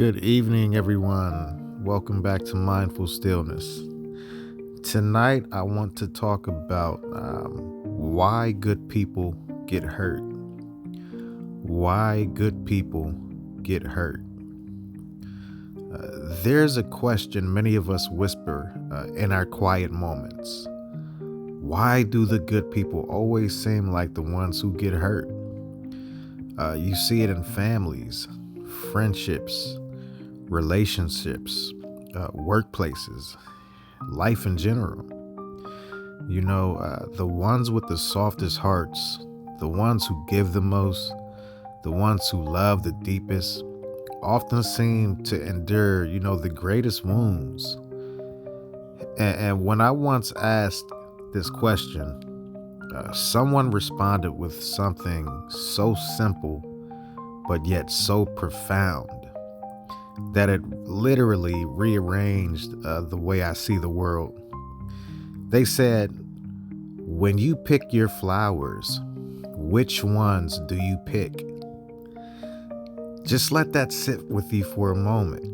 Good evening, everyone. Welcome back to Mindful Stillness. Tonight, I want to talk about why good people get hurt. Why good people get hurt. There's a question many of us whisper in our quiet moments. Why do the good people always seem like the ones who get hurt? You see it in families, friendships, relationships, workplaces, life in general. The ones with the softest hearts, the ones who give the most, the ones who love the deepest, often seem to endure, the greatest wounds. And when I once asked this question, someone responded with something so simple, but yet so profound, that it literally rearranged the way I see the world. They said, when you pick your flowers, which ones do you pick? Just let that sit with you for a moment.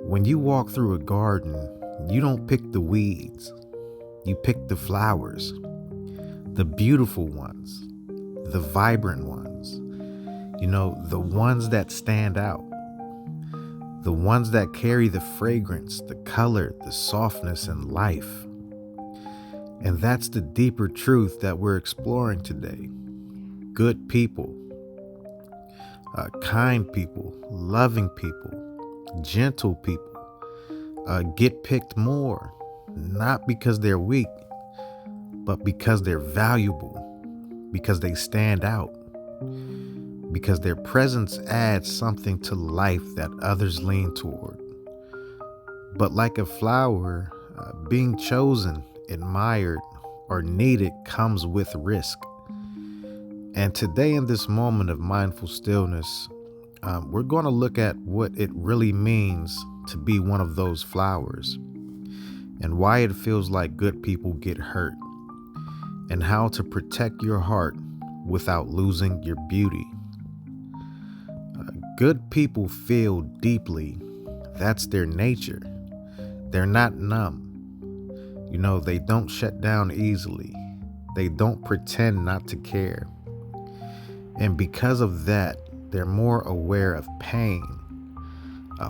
When you walk through a garden, you don't pick the weeds. You pick the flowers, the beautiful ones, the vibrant ones, the ones that stand out, the ones that carry the fragrance, the color, the softness, and life. And that's the deeper truth that we're exploring today. Good people, kind people, loving people, gentle people get picked more, not because they're weak, but because they're valuable, because they stand out, because their presence adds something to life that others lean toward. But like a flower, being chosen, admired, or needed comes with risk. And today, in this moment of mindful stillness, we're going to look at what it really means to be one of those flowers, and why it feels like good people get hurt, and how to protect your heart without losing your beauty. Good people feel deeply. That's their nature. They're not numb. They don't shut down easily. They don't pretend not to care. And because of that, they're more aware of pain,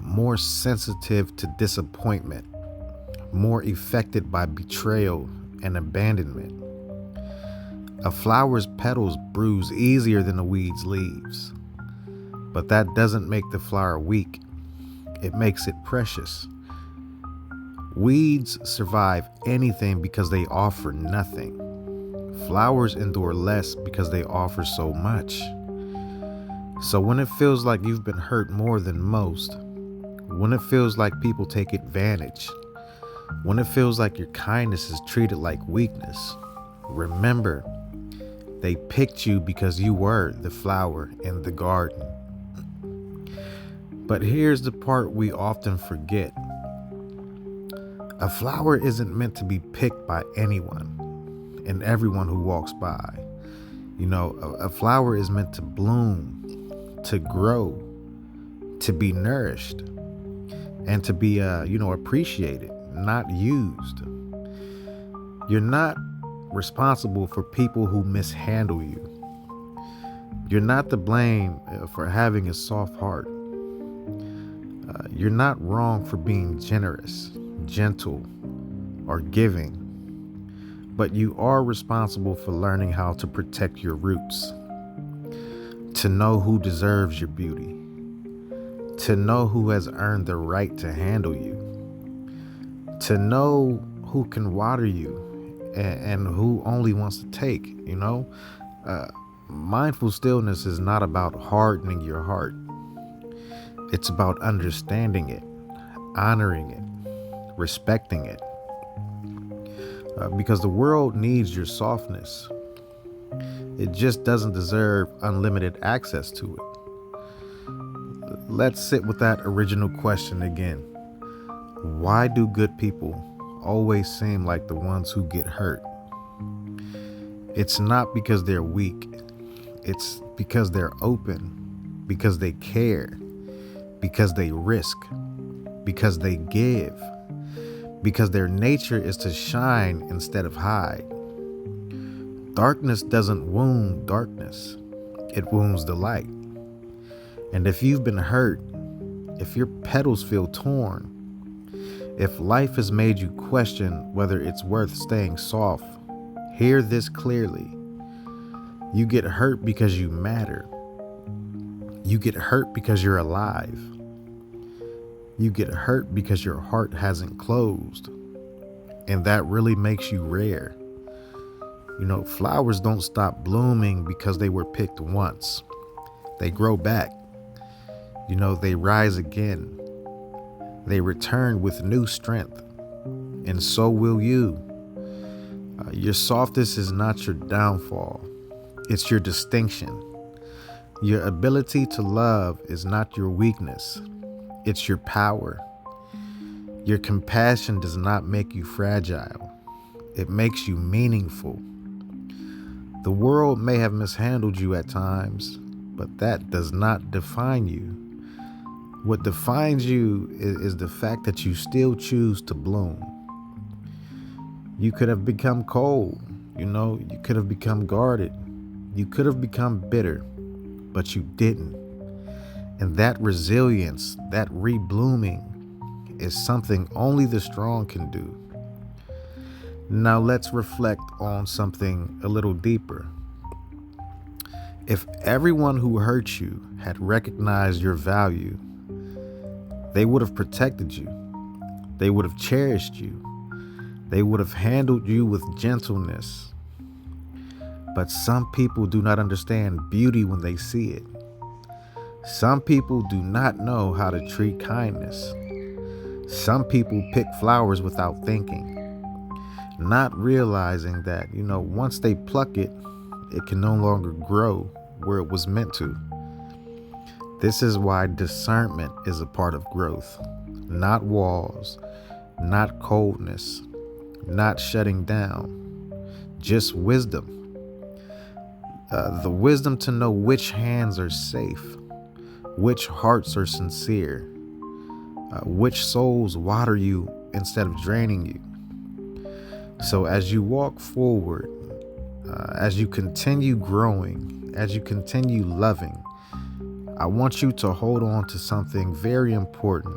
more sensitive to disappointment, more affected by betrayal and abandonment. A flower's petals bruise easier than a weed's leaves. But that doesn't make the flower weak. It makes it precious. Weeds survive anything because they offer nothing. Flowers endure less because they offer so much. So when it feels like you've been hurt more than most, when it feels like people take advantage, when it feels like your kindness is treated like weakness, remember, they picked you because you were the flower in the garden. But here's the part we often forget. A flower isn't meant to be picked by anyone and everyone who walks by. A flower is meant to bloom, to grow, to be nourished, and to be, appreciated, not used. You're not responsible for people who mishandle you. You're not to blame for having a soft heart. You're not wrong for being generous, gentle, or giving, but you are responsible for learning how to protect your roots, to know who deserves your beauty, to know who has earned the right to handle you, to know who can water you and who only wants to take. Mindful stillness is not about hardening your heart. It's about understanding it, honoring it, respecting it. Because the world needs your softness. It just doesn't deserve unlimited access to it. Let's sit with that original question again. Why do good people always seem like the ones who get hurt? It's not because they're weak. It's because they're open, because they care, because they risk, because they give, because their nature is to shine instead of hide. Darkness doesn't wound darkness, it wounds the light. And if you've been hurt, if your petals feel torn, if life has made you question whether it's worth staying soft, hear this clearly. You get hurt because you matter. You get hurt because you're alive. You get hurt because your heart hasn't closed. And that really makes you rare. Flowers don't stop blooming because they were picked once. They grow back. They rise again. They return with new strength. And so will you. Your softness is not your downfall. It's your distinction. Your ability to love is not your weakness. It's your power. Your compassion does not make you fragile. It makes you meaningful. The world may have mishandled you at times, but that does not define you. What defines you is the fact that you still choose to bloom. You could have become cold, you could have become guarded, you could have become bitter, but you didn't. And that resilience, that reblooming, is something only the strong can do. Now let's reflect on something a little deeper. If everyone who hurt you had recognized your value, they would have protected you. They would have cherished you. They would have handled you with gentleness. But some people do not understand beauty when they see it. Some people do not know how to treat kindness. Some people pick flowers without thinking, not realizing that, once they pluck it, it can no longer grow where it was meant to. This is why discernment is a part of growth, not walls, not coldness, not shutting down, just wisdom. The wisdom to know which hands are safe, which hearts are sincere, which souls water you instead of draining you. So as you walk forward, as you continue growing, as you continue loving, I want you to hold on to something very important.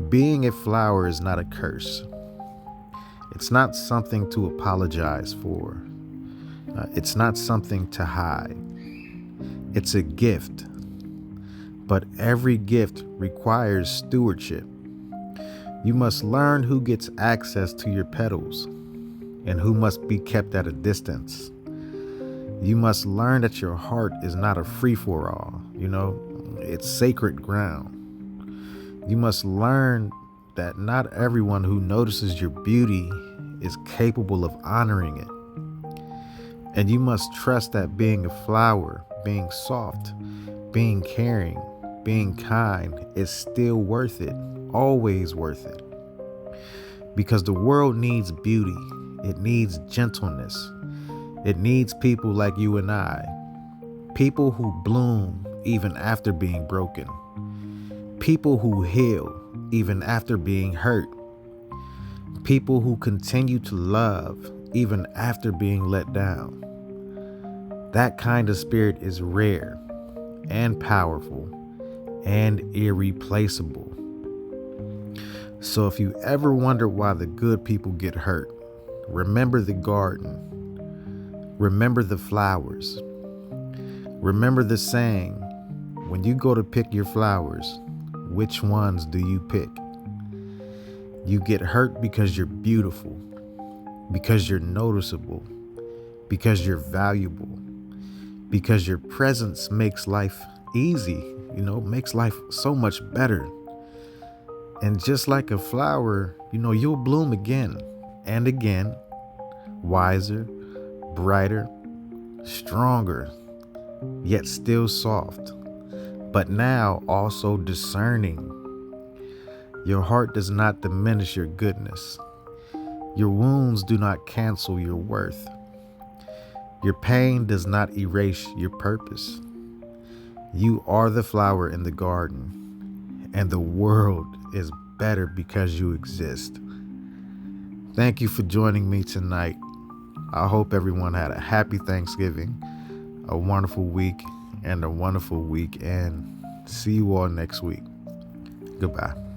Being a flower is not a curse. It's not something to apologize for. It's not something to hide. It's a gift. But every gift requires stewardship. You must learn who gets access to your petals and who must be kept at a distance. You must learn that your heart is not a free-for-all. It's sacred ground. You must learn that not everyone who notices your beauty is capable of honoring it. And you must trust that being a flower, being soft, being caring, being kind is still worth it, always worth it. Because the world needs beauty. It needs gentleness. It needs people like you and I. People who bloom even after being broken. People who heal even after being hurt. People who continue to love even after being let down. That kind of spirit is rare and powerful and irreplaceable. So if you ever wonder why the good people get hurt, remember the garden. Remember the flowers. Remember the saying, when you go to pick your flowers, which ones do you pick? You get hurt because you're beautiful, because you're noticeable, because you're valuable, because your presence makes life easy, makes life so much better. And just like a flower, you'll bloom again and again, wiser, brighter, stronger, yet still soft, but now also discerning. Your heart does not diminish your goodness. Your wounds do not cancel your worth. Your pain does not erase your purpose. You are the flower in the garden, and the world is better because you exist. Thank you for joining me tonight. I hope everyone had a happy Thanksgiving, a wonderful week, and a wonderful weekend. See you all next week. Goodbye.